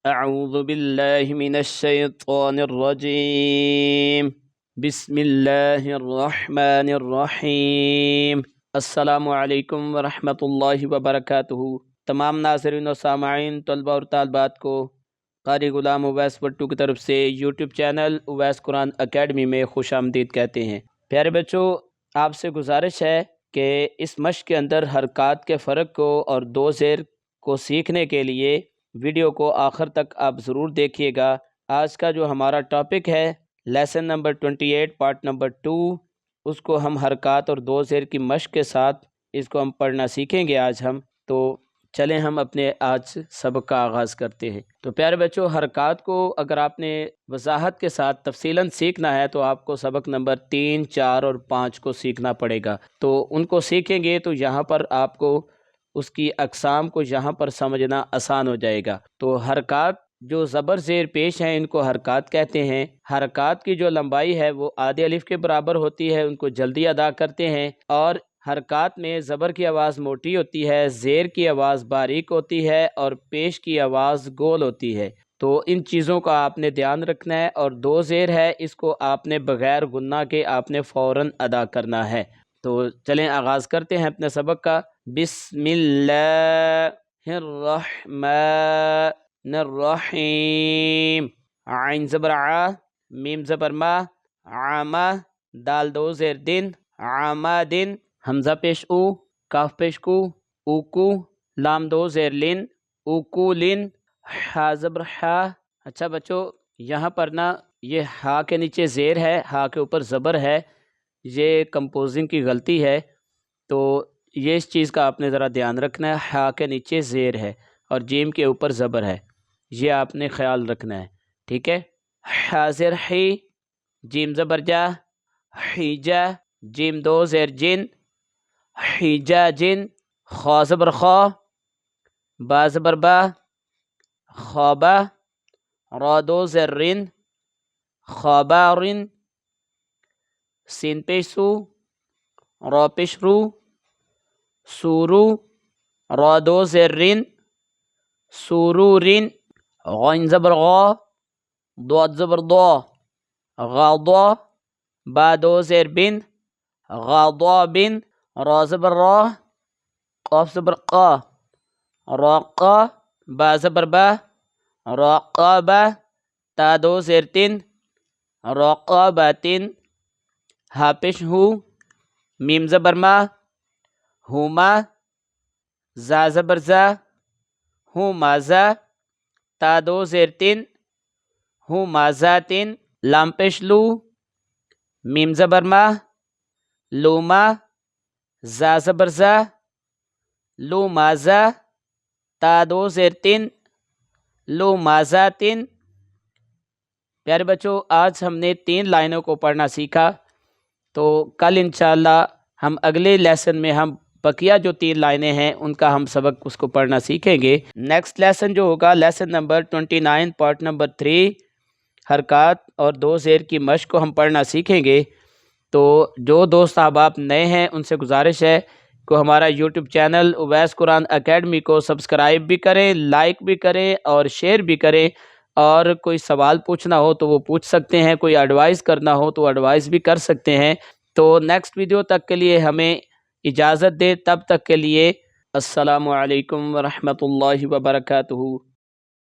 اعوذ باللہ من الشیطان الرجیم بسم اللہ الرحمن الرحیم۔ السلام علیکم ورحمۃ اللہ وبرکاتہ۔ تمام ناظرین و سامعین، طلبہ اور طالبات کو قاری غلام اویس بٹو کی طرف سے یوٹیوب چینل اویس قرآن اکیڈمی میں خوش آمدید کہتے ہیں۔ پیارے بچوں، آپ سے گزارش ہے کہ اس مشق کے اندر حرکات کے فرق کو اور دو زیر کو سیکھنے کے لیے ویڈیو کو آخر تک آپ ضرور دیکھیے گا۔ آج کا جو ہمارا ٹاپک ہے لیسن نمبر 28 پارٹ نمبر 2، اس کو ہم حرکات اور دو زیر کی مشق کے ساتھ اس کو ہم پڑھنا سیکھیں گے آج ہم۔ تو چلیں ہم اپنے آج سبق کا آغاز کرتے ہیں۔ تو پیارے بچوں، حرکات کو اگر آپ نے وضاحت کے ساتھ تفصیلاً سیکھنا ہے تو آپ کو سبق نمبر 3، 4 اور 5 کو سیکھنا پڑے گا۔ تو ان کو سیکھیں گے تو یہاں پر آپ کو اس کی اقسام کو یہاں پر سمجھنا آسان ہو جائے گا۔ تو حرکات جو زبر زیر پیش ہیں ان کو حرکات کہتے ہیں۔ حرکات کی جو لمبائی ہے وہ آدھے الف کے برابر ہوتی ہے، ان کو جلدی ادا کرتے ہیں۔ اور حرکات میں زبر کی آواز موٹی ہوتی ہے، زیر کی آواز باریک ہوتی ہے اور پیش کی آواز گول ہوتی ہے۔ تو ان چیزوں کا آپ نے دھیان رکھنا ہے۔ اور دو زیر ہے، اس کو آپ نے بغیر غنہ کے آپ نے فوراً ادا کرنا ہے۔ تو چلیں آغاز کرتے ہیں اپنے سبق کا۔ بسم اللہ الرحمن الرحیم۔ عین زبر ع، میم زبر ما، عامہ، دال دو زیر دن، عامادن، حمزہ پیش او، کاف پیش کو، اوکو، لام دو زیر لن، اوکولن، حا زبر حا۔ اچھا بچوں، یہاں پر نا یہ ہا کے نیچے زیر ہے، ہا کے اوپر زبر ہے، یہ کمپوزنگ کی غلطی ہے۔ تو یہ اس چیز کا آپ نے ذرا دھیان رکھنا ہے، ہا کے نیچے زیر ہے اور جیم کے اوپر زبر ہے، یہ آپ نے خیال رکھنا ہے، ٹھیک ہے۔ حاضر حی، جیم زبر جا، حیجا، جیم دو زیر جن، حیجا جن، خا زبر خا، با زبر با، خوابا، را دو زیر رن، خوابا رن، سین پیش سو، را پیش رو، سورو، را دو زیر رن، سورورن، غین زبر غا، ضاد زبر ضا، غاضا، با دو زیر بن، غاضابن، را زبر را، قاف زبر قا، راقا، با زبر با، راقابا، تا دو زیر تن، راقاباتن، ہا پیش ہو، میم زبر ما، ہوما، زا زبر زا، ہوما زا، تا دو زیر تن، ہوما زاتن، لام پیش لو، میم زبر ما، لوما، زا زبر زا، لوما زا، تا دو زیر تن، لوما زاتن۔ پیارے بچوں، آج ہم نے 3 لائنوں کو پڑھنا سیکھا، تو کل انشاءاللہ ہم اگلے لیسن میں ہم بقیہ جو 3 لائنیں ہیں ان کا ہم سبق اس کو پڑھنا سیکھیں گے۔ نیکسٹ لیسن جو ہوگا لیسن نمبر 29 پارٹ نمبر 3، حرکات اور دو زیر کی مشق کو ہم پڑھنا سیکھیں گے۔ تو جو دوست احباب نئے ہیں ان سے گزارش ہے کہ ہمارا یوٹیوب چینل اویس قرآن اکیڈمی کو سبسکرائب بھی کریں، لائک بھی کریں اور شیئر بھی کریں۔ اور کوئی سوال پوچھنا ہو تو وہ پوچھ سکتے ہیں، کوئی ایڈوائز کرنا ہو تو ایڈوائز بھی کر سکتے ہیں۔ تو نیکسٹ ویڈیو تک کے لیے ہمیں اجازت دے، تب تک کے لیے السلام علیکم ورحمۃ اللہ وبرکاتہ۔